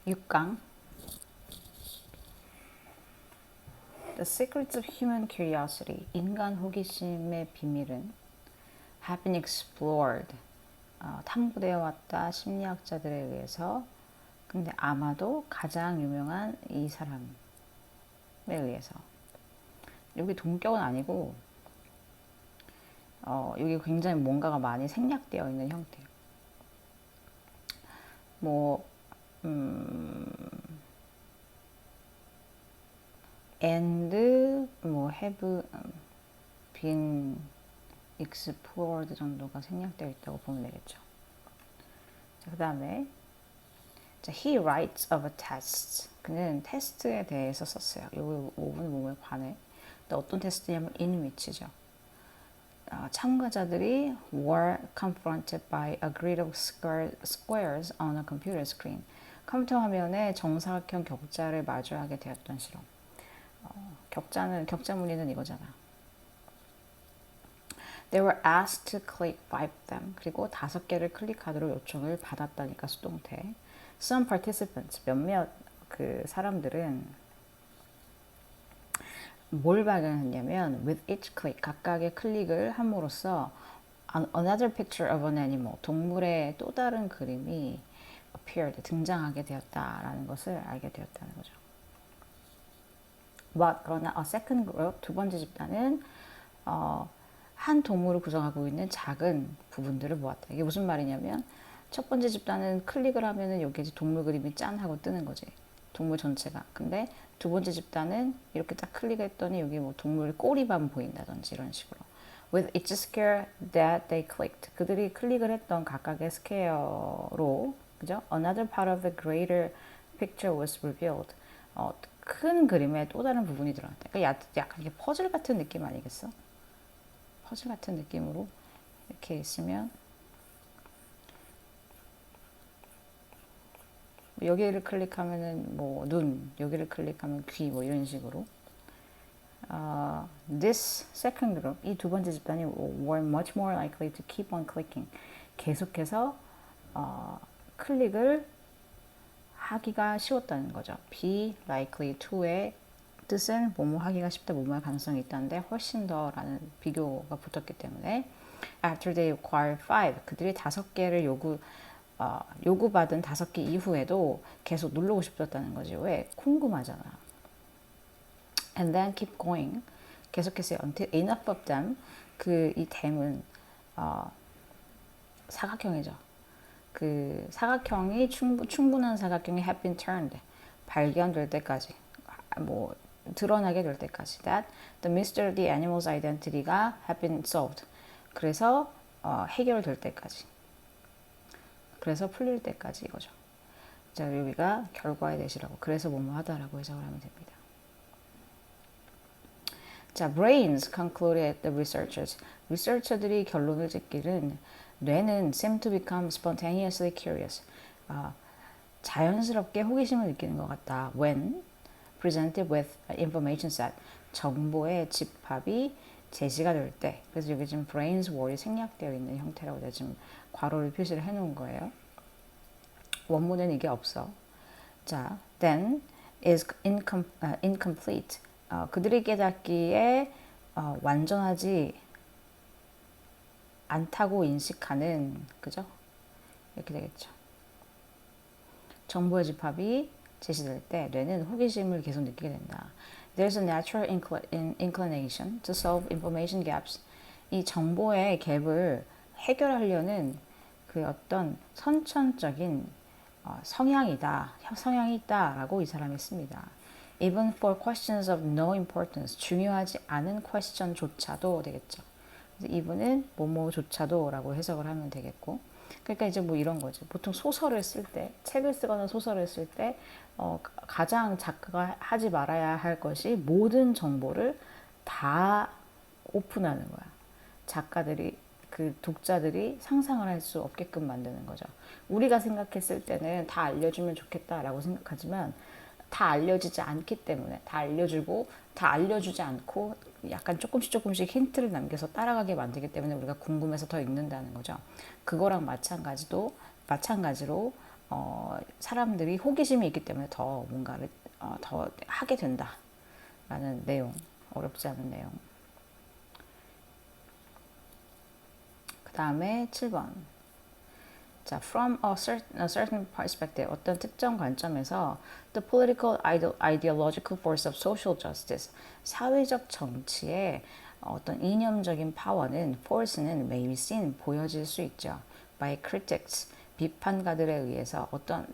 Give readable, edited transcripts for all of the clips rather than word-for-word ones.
6강 The secrets of human curiosity 인간 호기심의 비밀은 have been explored 탐구되어 왔다 심리학자들에 의해서 근데 아마도 가장 유명한 이 사람에 의해서 여기 동격은 아니고 여기 굉장히 뭔가가 많이 생략되어 있는 형태예요. 뭐 and 뭐 have been explored 정도가 생략되어 있다고 보면 되겠죠. 그 다음에 he writes of a test. 그는 테스트에 대해서 썼어요. 이 부분은 몸에 관해. 어떤 테스트냐면 in which죠. 참가자들이 were confronted by a grid of squares on a computer screen. 컴퓨터 화면에 정사각형 격자를 마주하게 되었던 실험. 격자 무늬는 이거잖아. They were asked to click 5 them. 그리고 5개를 클릭하도록 요청을 받았다니까 수동태. Some participants, 몇몇 그 사람들은 뭘 발견했냐면 with each click, 각각의 클릭을 함으로써 another picture of an animal, 동물의 또 다른 그림이 appeared, 등장하게 되었다라는 것을 알게 되었다는 거죠. But 그러나 a second group, 두 번째 집단은 한 동물을 구성하고 있는 작은 부분들을 보았다. 이게 무슨 말이냐면 첫 번째 집단은 클릭을 하면은 여기 이제 동물 그림이 짠 하고 뜨는 거지. 동물 전체가. 근데 두 번째 집단은 이렇게 딱 클릭했더니 여기 뭐 동물 꼬리만 보인다든지 이런 식으로. With each square that they clicked. 그들이 클릭을 했던 각각의 스퀘어로, 그죠? Another part of the greater picture was revealed. 큰 그림의 또 다른 부분이 드러났다. 그러니까 약간 이게 퍼즐 같은 느낌 아니겠어? 퍼즐 같은 느낌으로 이렇게 있으면 여기를 클릭하면은 뭐 눈, 여기를 클릭하면 귀, 뭐 이런 식으로. This second group, 이 두 번째 집단이 were much more likely to keep on clicking. 계속해서 클릭을 하기가 쉬웠다는 거죠. Be likely to의 뜻은 뭐뭐 하기가 쉽다, 뭐뭐 할 가능성이 있다는데 훨씬 더라는 비교가 붙었기 때문에 after they acquired 5, 그들이 5개를 요구받은 5개 이후에도 계속 누르고 싶었다는 거지. 왜? 궁금하잖아. And then keep going. 계속해서 until enough of them. 이 them은 사각형이죠. 그 사각형이 충분한 사각형이 have been turned. 발견될 때까지. 뭐 드러나게 될 때까지. That the mystery of the animal's identity가 have been solved. 그래서 해결될 때까지. 그래서 풀릴 때까지 이거죠. 자, 여기가 결과의 대시라고. 그래서 뭐뭐 하다라고 해석을 하면 됩니다. 자, brains concluded the researchers. 리서처들이 결론을 짓기는 뇌는 seem to become spontaneously curious. 자연스럽게 호기심을 느끼는 것 같다. When presented with information set. 정보의 집합이 제시가 될 때. 그래서 여기 지금 brains word이 생략되어 있는 형태라고 내가 지금 괄호를 표시를 해 놓은 거예요. 원문에는 이게 없어. 자, then is incomplete. 그들이 깨닫기에 완전하지 않다고 인식하는, 그죠? 이렇게 되겠죠. 정보의 집합이 제시될 때 뇌는 호기심을 계속 느끼게 된다. There's a natural inclination to solve information gaps. 이 정보의 갭을 해결하려는 그 어떤 선천적인 성향이 있다라고 이 사람이 씁니다. Even for questions of no importance, 중요하지 않은 question조차도 되겠죠. 이분은 뭐뭐조차도라고 해석을 하면 되겠고, 그러니까 이제 뭐 이런 거지. 보통 소설을 쓸 때, 책을 쓰거나 소설을 쓸 때 가장 작가가 하지 말아야 할 것이 모든 정보를 다 오픈하는 거야. 작가들이 그 독자들이 상상을 할 수 없게끔 만드는 거죠. 우리가 생각했을 때는 다 알려주면 좋겠다라고 생각하지만 다 알려지지 않기 때문에 다 알려주고 다 알려주지 않고 약간 조금씩 힌트를 남겨서 따라가게 만들기 때문에 우리가 궁금해서 더 읽는다는 거죠. 그거랑 마찬가지로 사람들이 호기심이 있기 때문에 더 뭔가를 더 하게 된다라는 내용, 어렵지 않은 내용. 그 다음에 7번. 자, from a certain perspective, 어떤 특정 관점에서 the political ideological force of social justice, 사회적 정치의 어떤 이념적인 파워는, force는 may be seen, 보여질 수 있죠. by critics, 비판가들에 의해서 어떤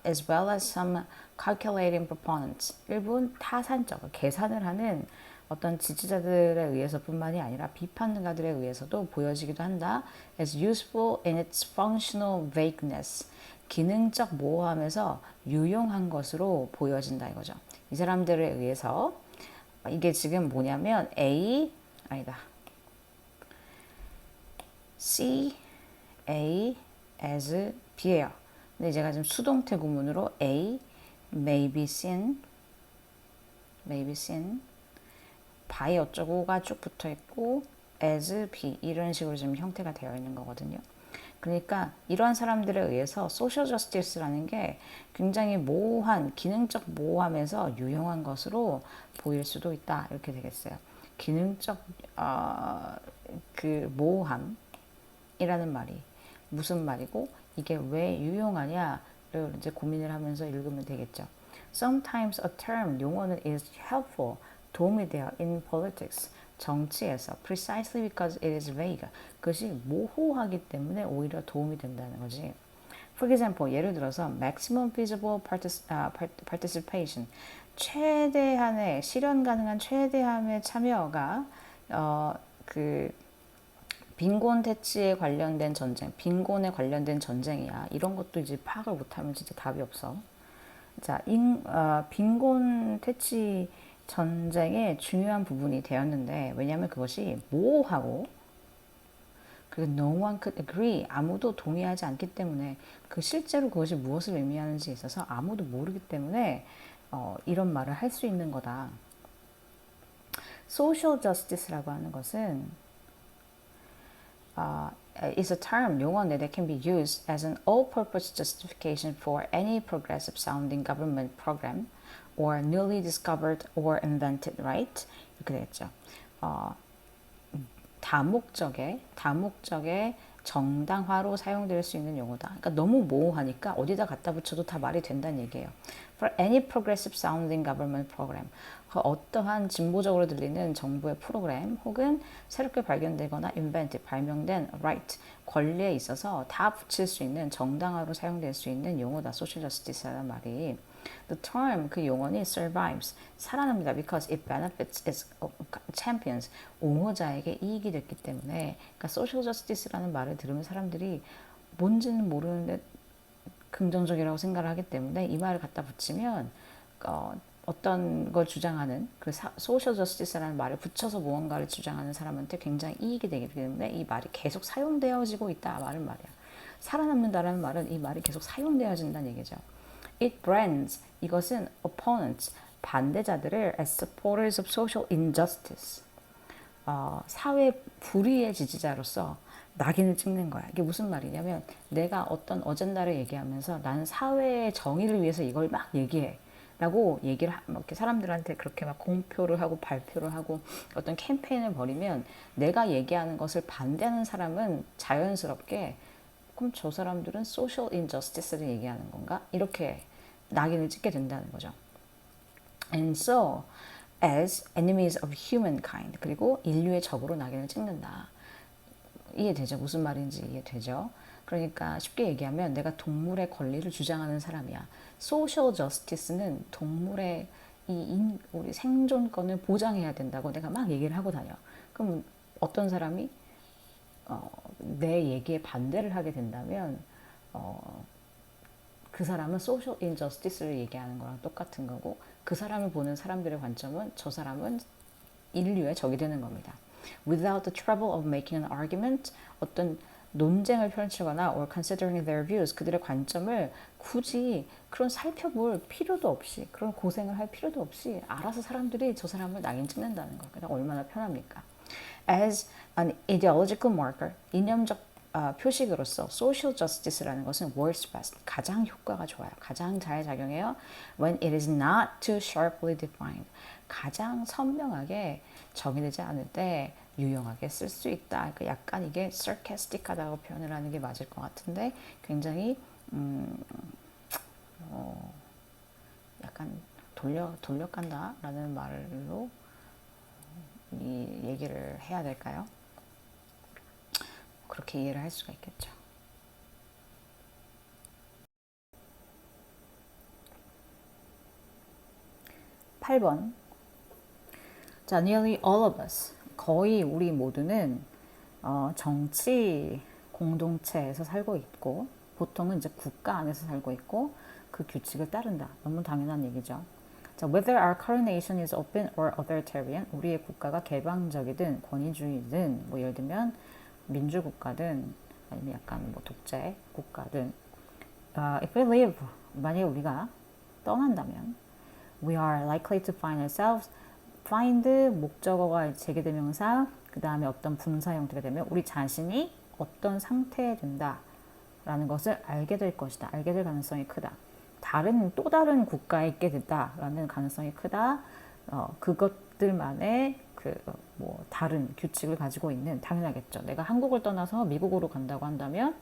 as well as some calculating proponents, 일부 타산적, 계산을 하는 어떤 지지자들에 의해서뿐만이 아니라 비판가들에 의해서도 보여지기도 한다. as useful in its functional vagueness, 기능적 모호함에서 유용한 것으로 보여진다 이거죠. 이 사람들에 의해서 이게 지금 뭐냐면 C, A, as, B예요. 근데 제가 지금 수동태 구문으로 A, may be seen, by 어쩌고가 쭉 붙어 있고 as, B 이런 식으로 지금 형태가 되어 있는 거거든요. 그러니까 이러한 사람들에 의해서 소셜 저스티스라는 게 굉장히 모호한, 기능적 모호함에서 유용한 것으로 보일 수도 있다. 이렇게 되겠어요. 기능적 그 모호함이라는 말이 무슨 말이고 이게 왜 유용하냐를 이제 고민을 하면서 읽으면 되겠죠. Sometimes a term, 용어는 is helpful, 도움이 돼요. in politics, 정치에서 precisely because it is vague, 그것이 모호하기 때문에 오히려 도움이 된다는 거지. For example, 예를 들어서 maximum feasible participation, 최대한의 실현 가능한 최대한의 참여가 그 빈곤 퇴치에 관련된 전쟁, 빈곤에 관련된 전쟁이야. 이런 것도 이제 파악을 못하면 진짜 답이 없어. 자, 빈곤 퇴치 전쟁의 중요한 부분이 되었는데, 왜냐하면 그것이 모호하고 그리고 no one could agree, 아무도 동의하지 않기 때문에 그 실제로 그것이 무엇을 의미하는지 있어서 아무도 모르기 때문에 이런 말을 할 수 있는 거다. Social justice라고 하는 것은 is a term, 용어인데 that can be used as an all-purpose justification for any progressive sounding government program or newly discovered or invented right, 이렇게 되겠죠. 다목적의 정당화로 사용될 수 있는 용어다. 그러니까 너무 모호하니까 어디다 갖다 붙여도 다 말이 된다는 얘기예요. For any progressive sounding government program, 어떠한 진보적으로 들리는 정부의 프로그램 혹은 새롭게 발견되거나 invented, 발명된 right, 권리에 있어서 다 붙일 수 있는 정당화로 사용될 수 있는 용어다. social justice라는 말이. The term, 그 용어는 survives, 살아납니다. Because it benefits its champions, 옹호자에게 이익이 됐기 때문에. 그러니까 social justice라는 말을 들으면 사람들이 뭔지는 모르는데 긍정적이라고 생각을 하기 때문에 이 말을 갖다 붙이면 어떤 걸 주장하는 그 social justice라는 말을 붙여서 무언가를 주장하는 사람한테 굉장히 이익이 되기 때문에 이 말이 계속 사용되어지고 있다 말은 말이야. 살아남는다라는 말은 이 말이 계속 사용되어진다는 얘기죠. It brands, 이것은 opponents, 반대자들을 as supporters of social injustice, 사회 불의의 지지자로서 낙인을 찍는 거야. 이게 무슨 말이냐면 내가 어떤 어젠다를 얘기하면서 나는 사회의 정의를 위해서 이걸 막 얘기해 라고 얘기를 이렇게 사람들한테 그렇게 막 공표를 하고 발표를 하고 어떤 캠페인을 벌이면 내가 얘기하는 것을 반대하는 사람은 자연스럽게 그럼 저 사람들은 social injustice를 얘기하는 건가? 이렇게 낙인을 찍게 된다는 거죠. And so, as enemies of humankind, 그리고 인류의 적으로 낙인을 찍는다. 이해되죠? 무슨 말인지 이해되죠? 그러니까 쉽게 얘기하면 내가 동물의 권리를 주장하는 사람이야. 소셜 저스티스는 동물의 우리 생존권을 보장해야 된다고 내가 막 얘기를 하고 다녀. 그럼 어떤 사람이 내 얘기에 반대를 하게 된다면 그 사람은 소셜 인저스티스를 얘기하는 거랑 똑같은 거고 그 사람을 보는 사람들의 관점은 저 사람은 인류의 적이 되는 겁니다. Without the trouble of making an argument, 어떤 논쟁을 펼치거나 or considering their views, 그들의 관점을 굳이 그런 살펴볼 필요도 없이 그런 고생을 할 필요도 없이 알아서 사람들이 저 사람을 낙인 찍는다는 거. 그러니까 얼마나 편합니까? As an ideological marker, 이념적 표식으로서 social justice라는 것은 works best, 가장 효과가 좋아요. 가장 잘 작용해요. When it is not too sharply defined, 가장 선명하게 정의되지 않을 때 유용하게 쓸 수 있다. 그러니까 약간 이게 sarcastic하다고 표현을 하는 게 맞을 것 같은데 굉장히 약간 돌려간다라는 말로 이 얘기를 해야 될까요? 그렇게 이해를 할 수가 있겠죠. 8번. 자, nearly all of us. 거의 우리 모두는 정치 공동체에서 살고 있고, 보통은 이제 국가 안에서 살고 있고, 그 규칙을 따른다. 너무 당연한 얘기죠. 자, whether our current nation is open or authoritarian, 우리의 국가가 개방적이든 권위주의든, 뭐 예를 들면 민주국가든 아니면 약간 뭐 독재 국가든, if we leave, 만약에 우리가 떠난다면, we are likely to find ourselves, find 목적어가 제기대명사, 그 다음에 어떤 분사 형태가 되면 우리 자신이 어떤 상태에 된다 라는 것을 알게 될 것이다. 알게 될 가능성이 크다. 또 다른 국가에 있게 됐다라는 가능성이 크다. 그것들만의 다른 규칙을 가지고 있는, 당연하겠죠. 내가 한국을 떠나서 미국으로 간다고 한다면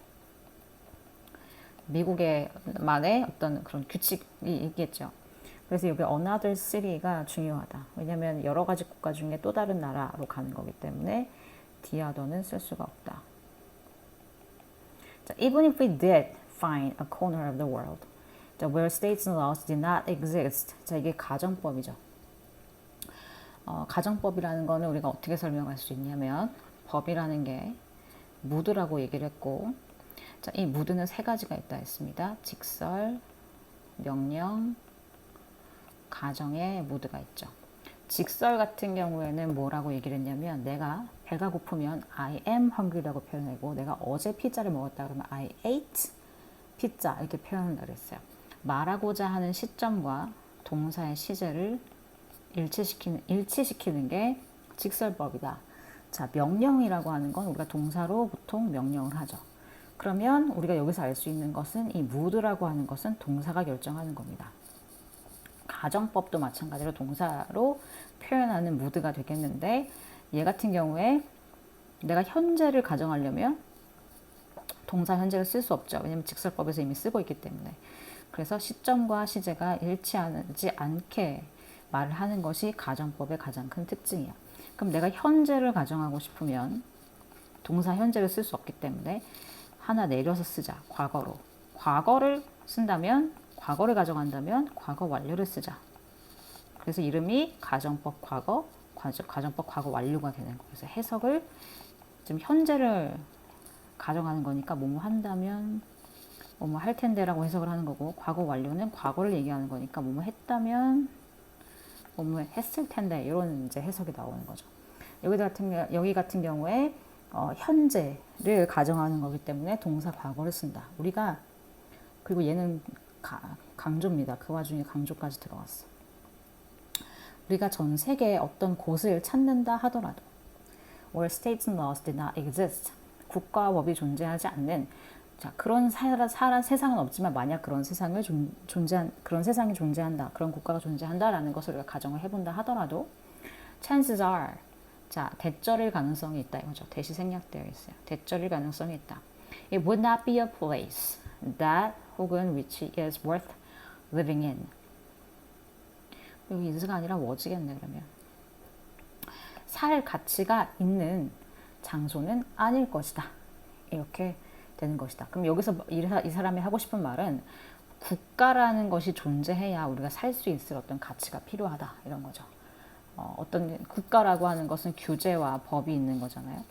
미국만의 어떤 그런 규칙이 있겠죠. 그래서 여기 another city가 중요하다. 왜냐하면 여러 가지 국가 중에 또 다른 나라로 가는 거기 때문에 the other는 쓸 수가 없다. 자, even if we did find a corner of the world, 자, where states and laws did not exist. 자, 이게 가정법이죠. 가정법이라는 거는 우리가 어떻게 설명할 수 있냐면, 법이라는 게 무드라고 얘기를 했고, 자, 이 무드는 세 가지가 있다 했습니다. 직설, 명령, 가정의 무드가 있죠. 직설 같은 경우에는 뭐라고 얘기를 했냐면, 내가 배가 고프면 I am hungry라고 표현하고, 내가 어제 피자를 먹었다 그러면 I ate pizza 이렇게 표현을 했어요. 말하고자 하는 시점과 동사의 시제를 일치시키는 게 직설법이다. 자, 명령이라고 하는 건 우리가 동사로 보통 명령을 하죠. 그러면 우리가 여기서 알 수 있는 것은 이 mood라고 하는 것은 동사가 결정하는 겁니다. 가정법도 마찬가지로 동사로 표현하는 mood가 되겠는데, 얘 같은 경우에 내가 현재를 가정하려면 동사 현재를 쓸 수 없죠. 왜냐하면 직설법에서 이미 쓰고 있기 때문에. 그래서 시점과 시제가 일치하지 않게 말을 하는 것이 가정법의 가장 큰 특징이야. 그럼 내가 현재를 가정하고 싶으면 동사 현재를 쓸 수 없기 때문에 하나 내려서 쓰자. 과거로. 과거를 쓴다면, 과거를 가정한다면 과거 완료를 쓰자. 그래서 이름이 가정법 과거, 가정법 과거 완료가 되는 거예요. 그래서 해석을 지금 현재를 가정하는 거니까 뭐뭐 한다면 뭐뭐 할 텐데라고 해석을 하는 거고, 과거 완료는 과거를 얘기하는 거니까 뭐뭐 했다면 뭐뭐 했을 텐데, 이런 이제 해석이 나오는 거죠. 여기 같은 경우에 현재를 가정하는 거기 때문에 동사 과거를 쓴다. 우리가, 그리고 얘는 강조입니다. 그 와중에 강조까지 들어갔어. 우리가 전 세계의 어떤 곳을 찾는다 하더라도, where states and laws did not exist, 국가와 법이 존재하지 않는, 자, 그런 세상은 없지만 만약 그런 세상이 존재한다, 그런 국가가 존재한다라는 것을 우리가 가정을 해본다 하더라도, chances are, 자, 대절일 가능성이 있다 이거죠. 대시 생략되어 있어요. 대절일 가능성이 있다. It would not be a place that 혹은 which is worth living in. 여기 is가 아니라 was겠네. 그러면 살 가치가 있는 장소는 아닐 것이다. 이렇게 되는 것이다. 그럼 여기서 이 사람이 하고 싶은 말은 국가라는 것이 존재해야 우리가 살 수 있을 어떤 가치가 필요하다, 이런 거죠. 어떤 국가라고 하는 것은 규제와 법이 있는 거잖아요.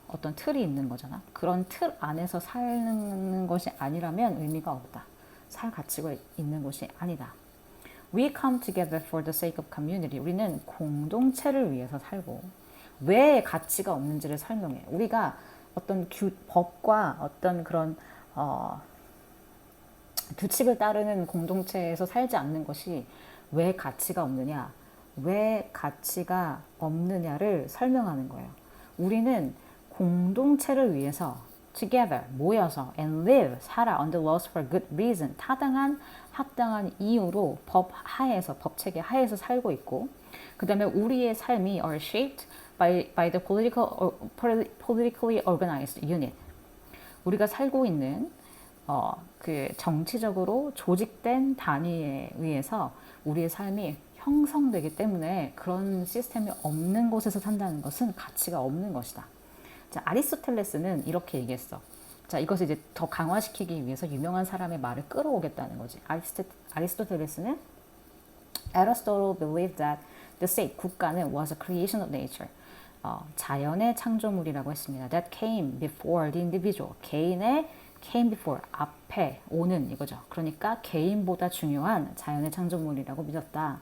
어떤 틀이 있는 거잖아. 그런 틀 안에서 사는 것이 아니라면 의미가 없다. 살 가치가 있는 것이 아니다. We come together for the sake of community. 우리는 공동체를 위해서 살고, 왜 가치가 없는지를 설명해. 우리가 어떤 법과 어떤 그런 규칙을 따르는 공동체에서 살지 않는 것이 왜 가치가 없느냐, 왜 가치가 없느냐를 설명하는 거예요. 우리는 공동체를 위해서 together 모여서 and live 살아 under laws for good reason 타당한 합당한 이유로 법 하에서 법 체계 하에서 살고 있고 그 다음에 우리의 삶이 are shaped by the politically organized unit 우리가 살고 있는 그 정치적으로 조직된 단위에 의해서 우리의 삶이 형성되기 때문에 그런 시스템이 없는 곳에서 산다는 것은 가치가 없는 것이다. 자, 아리스토텔레스는 이렇게 얘기했어. 자, 이것을 이제 더 강화시키기 위해서 유명한 사람의 말을 끌어오겠다는 거지. 아리스토텔레스는 Aristotle believed that the state, 국가는 was a creation of nature. 자연의 창조물이라고 했습니다. That came before the individual. 개인의 came before, 앞에 오는 이거죠. 그러니까 개인보다 중요한 자연의 창조물이라고 믿었다.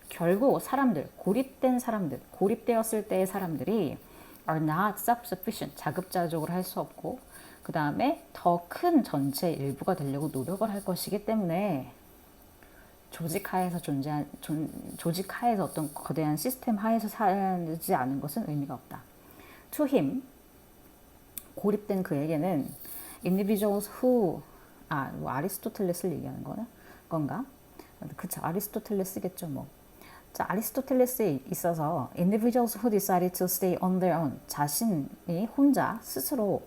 결국 사람들, 고립되었을 때의 사람들이 are not self-sufficient, 자급자족을 할 수 없고 그 다음에 더 큰 전체의 일부가 되려고 노력을 할 것이기 때문에 조직 하에서 어떤 거대한 시스템 하에서 살지 않은 것은 의미가 없다. To him, 고립된 그에게는 individuals who 아리스토텔레스를 얘기하는 건가? 그쵸, 아리스토텔레스겠죠 뭐. 자, 아리스토텔레스에 있어서 individuals who decided to stay on their own 자신이 혼자 스스로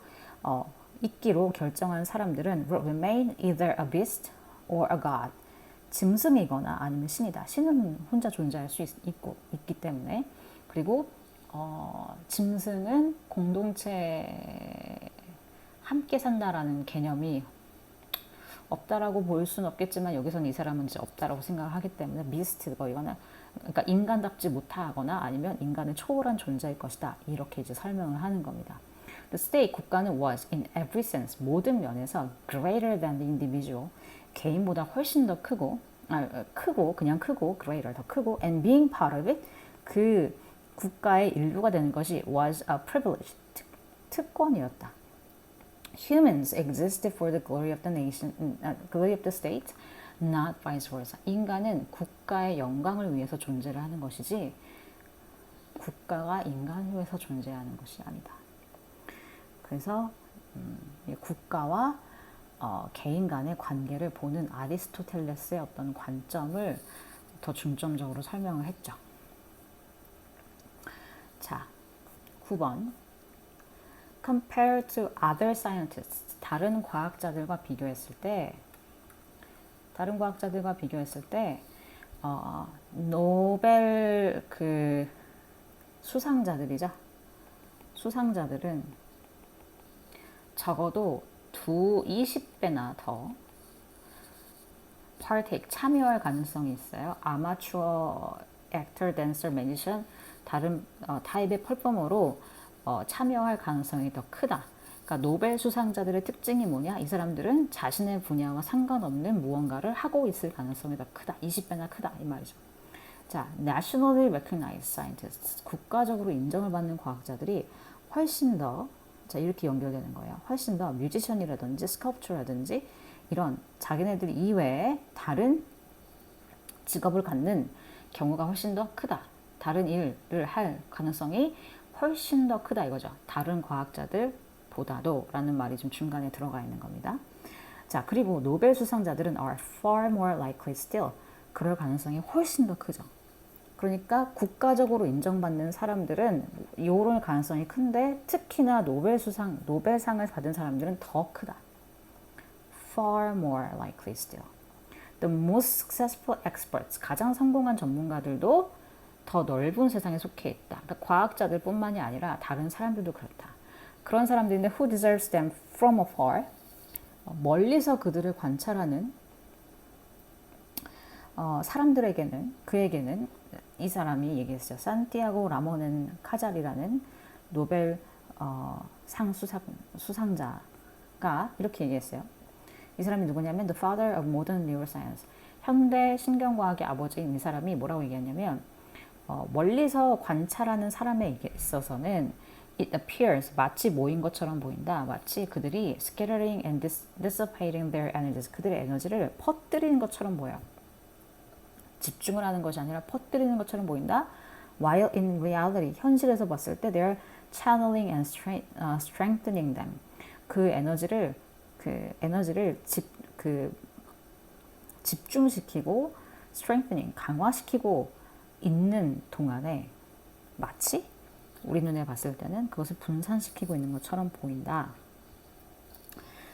있기로 결정한 사람들은 will remain either a beast or a god 짐승이거나 아니면 신이다. 신은 혼자 존재할 수 있기 때문에 그리고 짐승은 공동체 함께 산다라는 개념이 없다라고 볼 수는 없겠지만 여기서는 이 사람은 이제 없다라고 생각을 하기 때문에 비스트고 이거는 그러니까 인간답지 못하거나 아니면 인간을 초월한 존재일 것이다. 이렇게 이제 설명을 하는 겁니다. The state 국가는 was in every sense 모든 면에서 greater than the individual 개인보다 훨씬 더 크고 그냥 크고 greater 더 크고 and being part of it 그 국가의 일부가 되는 것이 was a privilege 특권이었다. Humans existed for the glory of the nation, glory of the state, not vice versa. 인간은 국가의 영광을 위해서 존재를 하는 것이지 국가가 인간을 위해서 존재하는 것이 아니다. 그래서 국가와 개인 간의 관계를 보는 아리스토텔레스의 어떤 관점을 더 중점적으로 설명을 했죠. 자, 9번. Compared to other scientists, 다른 과학자들과 비교했을 때 노벨 그 수상자들은 적어도 20배나 더 partake, 참여할 가능성이 있어요. 아마추어 액터, 댄서, 매지션 다른 타입의 퍼포머로 참여할 가능성이 더 크다. 그러니까 노벨 수상자들의 특징이 뭐냐? 이 사람들은 자신의 분야와 상관없는 무언가를 하고 있을 가능성이 더 크다. 20배나 크다. 이 말이죠. 자, nationally recognized scientists. 국가적으로 인정을 받는 과학자들이 훨씬 더 자, 이렇게 연결되는 거예요. 훨씬 더 뮤지션이라든지 스컬프처라든지 이런 자기네들 이외에 다른 직업을 갖는 경우가 훨씬 더 크다. 다른 일을 할 가능성이 훨씬 더 크다 이거죠. 다른 과학자들보다도 라는 말이 좀 중간에 들어가 있는 겁니다. 자, 그리고 노벨 수상자들은 are far more likely still. 그럴 가능성이 훨씬 더 크죠. 그러니까 국가적으로 인정받는 사람들은 이런 가능성이 큰데 특히나 노벨상을 받은 사람들은 더 크다. Far more likely still. The most successful experts, 가장 성공한 전문가들도 더 넓은 세상에 속해 있다. 그러니까 과학자들뿐만이 아니라 다른 사람들도 그렇다. 그런 사람들인데 who deserves them from afar, 멀리서 그들을 관찰하는 그에게는 이 사람이 얘기했어요. 산티아고 라모넨 카잘이라는 노벨 상 수상자가 이렇게 얘기했어요. 이 사람이 누구냐면 the father of modern neuroscience. 현대 신경과학의 아버지인 이 사람이 뭐라고 얘기했냐면 멀리서 관찰하는 사람에 있어서는 it appears 마치 모인 것처럼 보인다. 마치 그들이 scattering and dissipating their energies. 그들의 에너지를 퍼뜨리는 것처럼 보여. 집중을 하는 것이 아니라 퍼뜨리는 것처럼 보인다. While in reality, 현실에서 봤을 때 they're channeling and strengthening them. 그 에너지를 집중시키고 strengthening, 강화시키고 있는 동안에 마치 우리 눈에 봤을 때는 그것을 분산시키고 있는 것처럼 보인다.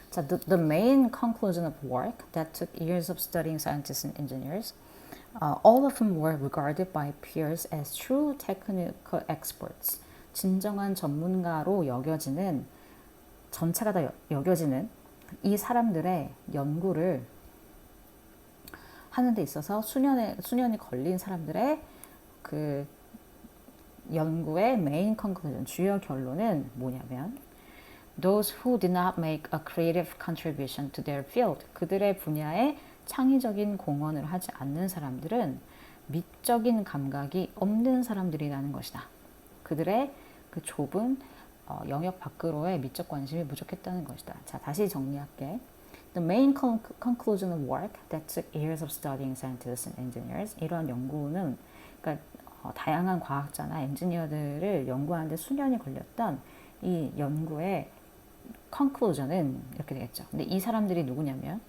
자, the main conclusion of work that took years of studying scientists and engineers, all of whom were regarded by peers as true technical experts. 진정한 전문가로 여겨지는, 전체가 다 여겨지는 이 사람들의 연구를 하는 데 있어서 수년이 걸린 사람들의 그 연구의 메인 컨클루전, 주요 결론은 뭐냐면 those who did not make a creative contribution to their field, 그들의 분야에 창의적인 공헌을 하지 않는 사람들은 미적인 감각이 없는 사람들이라는 것이다. 그들의 그 좁은 영역 밖으로의 미적 관심이 부족했다는 것이다. 자, 다시 정리할게. The main conclusion of work that took years of studying scientists and engineers, 이러한 연구는 그러니까 다양한 과학자나 엔지니어들을 연구하는데 수년이 걸렸던 이 연구의 conclusion은 이렇게 되겠죠. 근데 이 사람들이 누구냐면,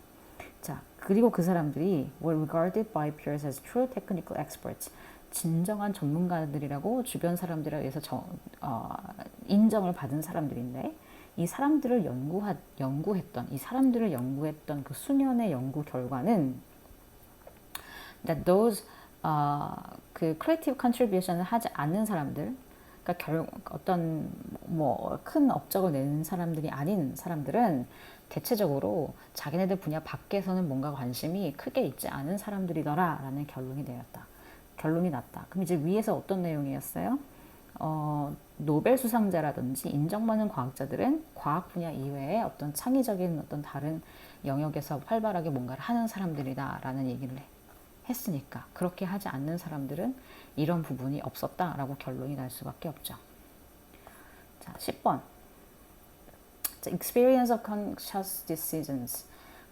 자, 그리고 그 사람들이 were regarded by peers as true technical experts. 진정한 전문가들이라고 주변 사람들에 의해서 인정을 받은 사람들인데, 이 사람들을 연구했던 그 수년의 연구 결과는 that those 그 creative contribution을 하지 않는 사람들, 그러니까 어떤 뭐 큰 업적을 내는 사람들이 아닌 사람들은 대체적으로 자기네들 분야 밖에서는 뭔가 관심이 크게 있지 않은 사람들이더라라는 결론이 났다. 그럼 이제 위에서 어떤 내용이었어요? 노벨 수상자라든지 인정받는 과학자들은 과학 분야 이외에 어떤 창의적인 어떤 다른 영역에서 활발하게 뭔가를 하는 사람들이다라는 얘기를 했으니까, 그렇게 하지 않는 사람들은 이런 부분이 없었다라고 결론이 날 수밖에 없죠. 자, 10번. Experience of conscious decisions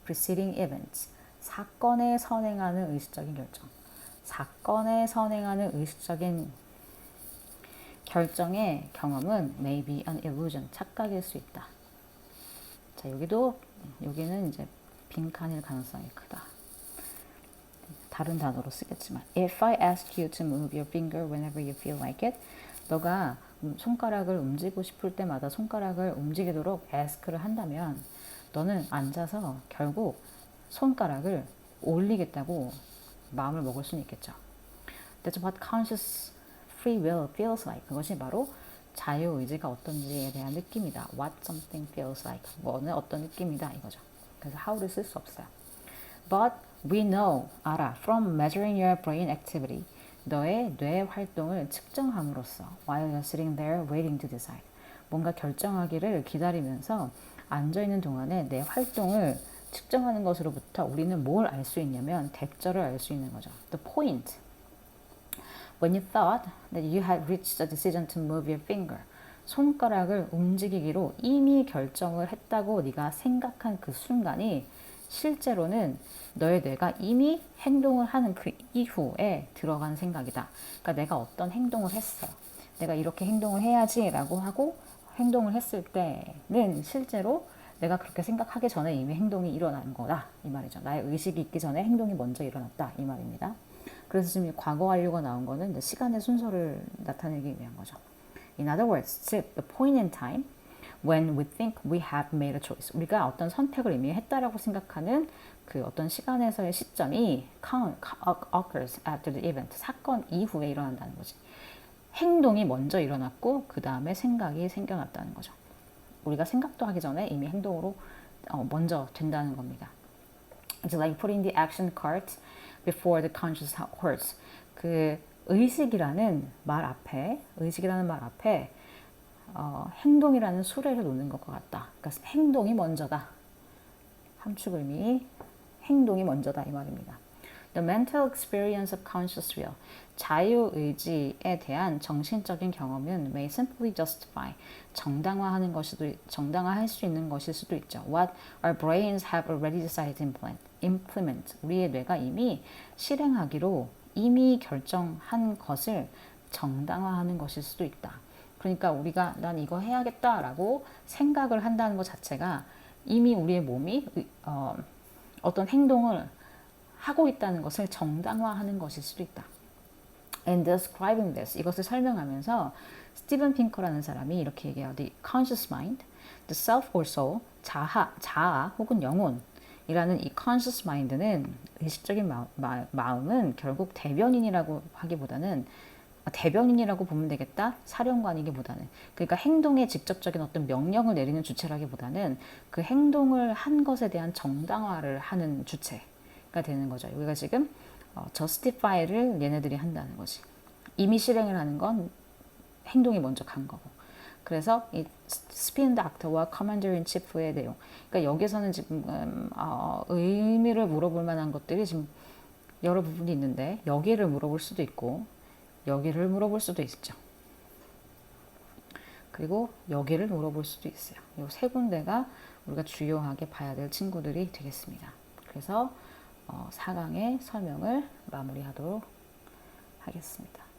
preceding events. 사건에 선행하는 의식적인 결정. 사건에 선행하는 의식적인 결정의 경험은 may be an illusion, 착각일 수 있다. 자, 여기는 이제 빈칸일 가능성이 크다. 다른 단어로 쓰겠지만, if I ask you to move your finger whenever you feel like it, 너가 손가락을 움직이고 싶을 때마다 손가락을 움직이도록 ask를 한다면 너는 앉아서 결국 손가락을 올리겠다고 마음을 먹을 수는 있겠죠. That's what conscious free will feels like. 그것이 바로 자유의지가 어떤지에 대한 느낌이다. What something feels like. 뭐는 어떤 느낌이다 이거죠. 그래서 how를 쓸 수 없어요. But we know, 알아, from measuring your brain activity. 너의 뇌 활동을 측정함으로써 while you're sitting there waiting to decide. 뭔가 결정하기를 기다리면서 앉아있는 동안에 내 활동을 측정하는 것으로부터 우리는 뭘 알 수 있냐면 대절을 알 수 있는 거죠. The point. When you thought that you had reached a decision to move your finger. 손가락을 움직이기로 이미 결정을 했다고 네가 생각한 그 순간이 실제로는 너의 뇌가 이미 행동을 하는 그 이후에 들어간 생각이다. 그러니까 내가 어떤 행동을 했어. 내가 이렇게 행동을 해야지라고 하고 행동을 했을 때는 실제로 내가 그렇게 생각하기 전에 이미 행동이 일어난 거다. 이 말이죠. 나의 의식이 있기 전에 행동이 먼저 일어났다. 이 말입니다. 그래서 지금 과거 완료가 나온 거는 이제 시간의 순서를 나타내기 위한 거죠. In other words, the point in time when we think we have made a choice. 우리가 어떤 선택을 이미 했다라고 생각하는 그 어떤 시간에서의 시점이 occurs after the event. 사건 이후에 일어난다는 거지. 행동이 먼저 일어났고 그 다음에 생각이 생겨났다는 거죠. 우리가 생각도 하기 전에 이미 행동으로 먼저 된다는 겁니다. It's like putting the action cart before the conscious horse. 그 의식이라는 말 앞에 행동이라는 수레를 놓는 것과 같다. 그러니까 행동이 먼저다. 함축의미 행동이 먼저다 이 말입니다. The mental experience of conscious will. 자유의지에 대한 정신적인 경험은 may simply justify. 정당화할 수 있는 것일 수도 있죠. What our brains have already decided to implement. 우리의 뇌가 이미 실행하기로 이미 결정한 것을 정당화하는 것일 수도 있다. 그러니까 우리가 난 이거 해야겠다라고 생각을 한다는 것 자체가 이미 우리의 몸이 어떤 행동을 하고 있다는 것을 정당화하는 것일 수도 있다. And describing this, 이것을 설명하면서 스티븐 핑커라는 사람이 이렇게 얘기해요. The conscious mind, the self or soul, 자아 혹은 영혼이라는 이 conscious mind는 의식적인 마음은 결국 대변인이라고 하기보다는 대변인이라고 보면 되겠다. 사령관이기보다는. 그러니까 행동에 직접적인 어떤 명령을 내리는 주체라기보다는 그 행동을 한 것에 대한 정당화를 하는 주체가 되는 거죠. 우리가 지금 justify를 얘네들이 한다는 거지. 이미 실행을 하는 건 행동이 먼저 간 거고. 그래서 이 스피인 닥터와 커맨더 인 치프의 내용. 그러니까 여기서는 지금 의미를 물어볼 만한 것들이 지금 여러 부분이 있는데 여기를 물어볼 수도 있고 여기를 물어볼 수도 있죠. 그리고 여기를 물어볼 수도 있어요. 이 세 군데가 우리가 주요하게 봐야 될 친구들이 되겠습니다. 그래서 4강의 설명을 마무리하도록 하겠습니다.